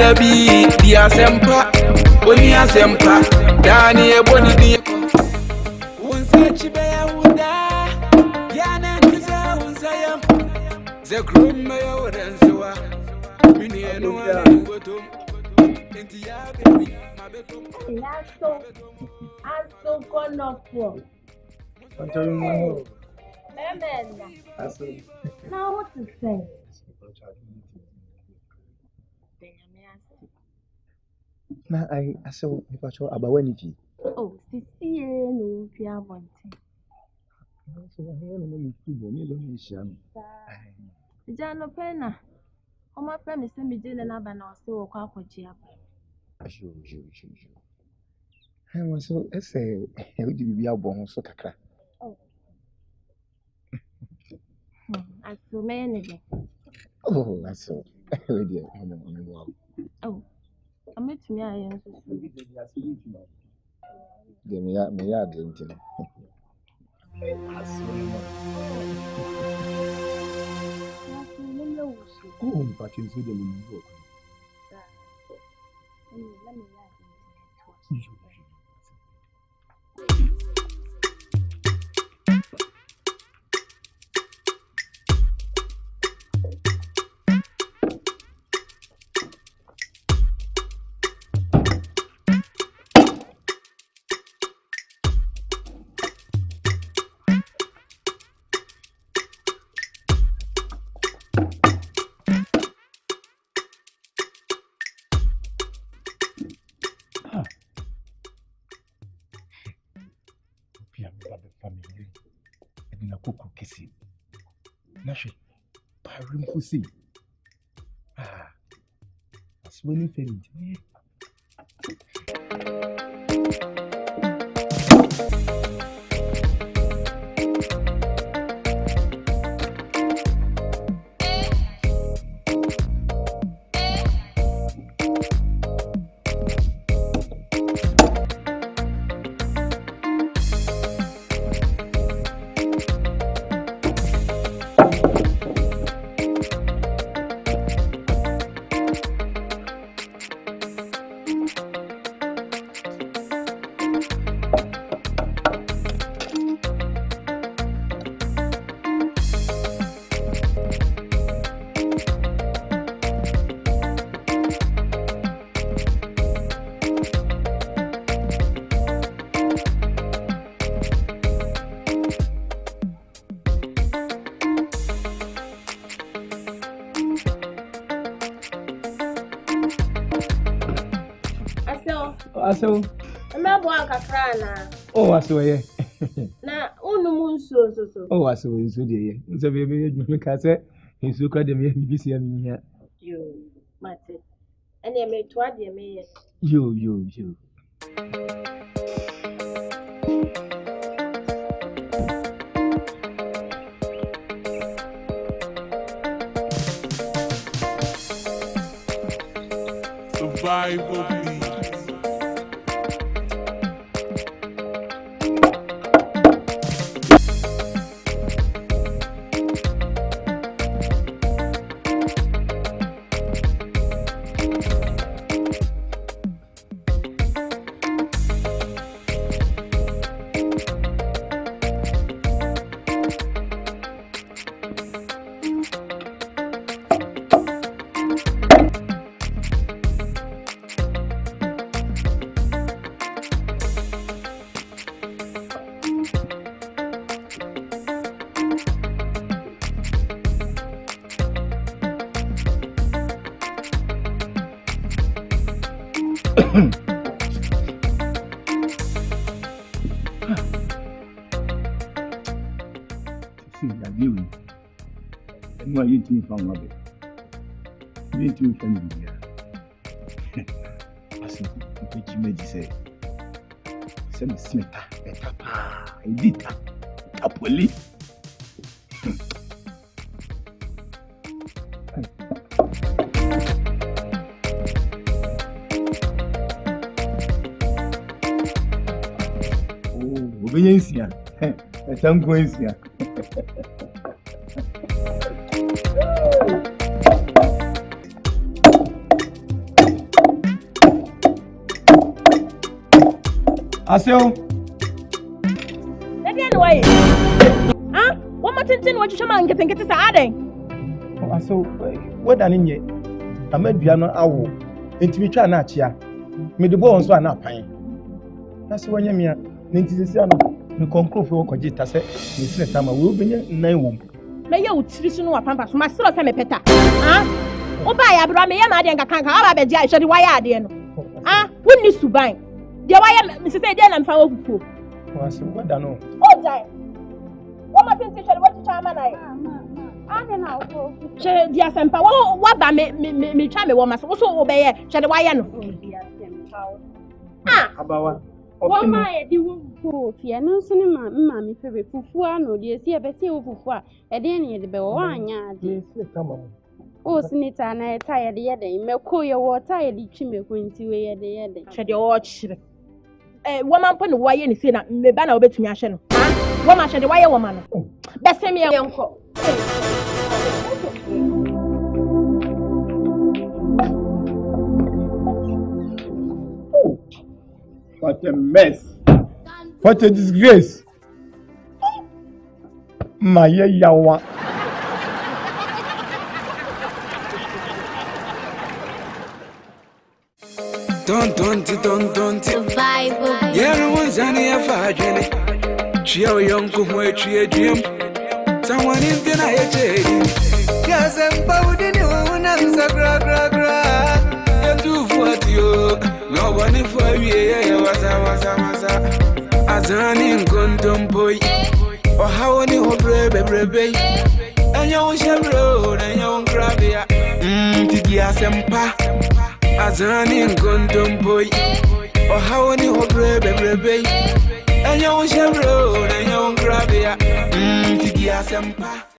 agyadiasempa, asempa, Dani Bonidi. One such a bear, Yana Tisa, the groom mayor and so on. Mini and one go to India, baby. I'm so gone off for. Now what to say? Now I saw about when it is. Oh, see, no, if you have one thing. Jano Penna. Oh, my friend is sending me dinner and I'll still walk for Chia. Sure. I was so essay, would you be born so cacra? Oh, I so many. Oh, I saw. Oh, I met me. I am the me are drinking. Oh, but you see the new family. And a cook kissing. Nashi, Parim Fusi. That's when you feel it. Asew. I'm going to Oh, Asew. Now, only so. Oh, Asew is so dear. It's a baby, cassette. He's so glad to be seeing here. You, Matty. And I made 20 million. You. Survival beat. No, you too from mother. You too from India. I said, what you made say? Send me smita, a tapa, a dita, a police. Oh, obedience, some coincidence. Asew. Anyway. Ah, what my tintin what you shaman getting it is adding. Asew, what done in ye? I made piano awo. Enti me twa na achia. Me de bo nso ana pan. Na se wanya me a, nti sisi ana. Me konkro fe wo kwaje ta se, me sine tama we obenya nan wom. Me ye utiri so no wa pampa so ma sero se me peta. Ah? Wo ba ya bra me ye ma de nka kanka aba be dia hwede waya ade no. Ah, wonni suban. De waya me se de na mfa wo fufu. Wase what done no. Oh jai. Wo ma tintin hwede wo chama na ye. Ade na wo. Che dia sempa wo ba me twa me wo ma so wo so wo be ye hwede waya no. Dia sempa. Ah, Abawa. Wama ye di wufu fie no so ne ma me febe fufu ano de esi e be se wufu a e de ne de be wo anya ade o sinita na eta ye de meko ye wo ta ye di twimeko nti we ye de hwede wo chire. Wama mpo ne wo ye ne se na me ba na wo betumi ahye no. Ah, wama hwede waya wama no. Be se me yenko. What a mess. What a disgrace. My yawa. Don't. Survival. Yeah, no one's any of our journey. Chia young come where chia dream. Someone is gonna hit it. Yes, I'm powder new and I'm so gra. You do what you. No one for you, was Azani Gondom boy. Or how any hope, baby. And you shall road and you grab ya. Agyadiasempa. Azani Gondom boy. Or how any hope, baby. And you shall road and you grab ya. Agyadiasempa.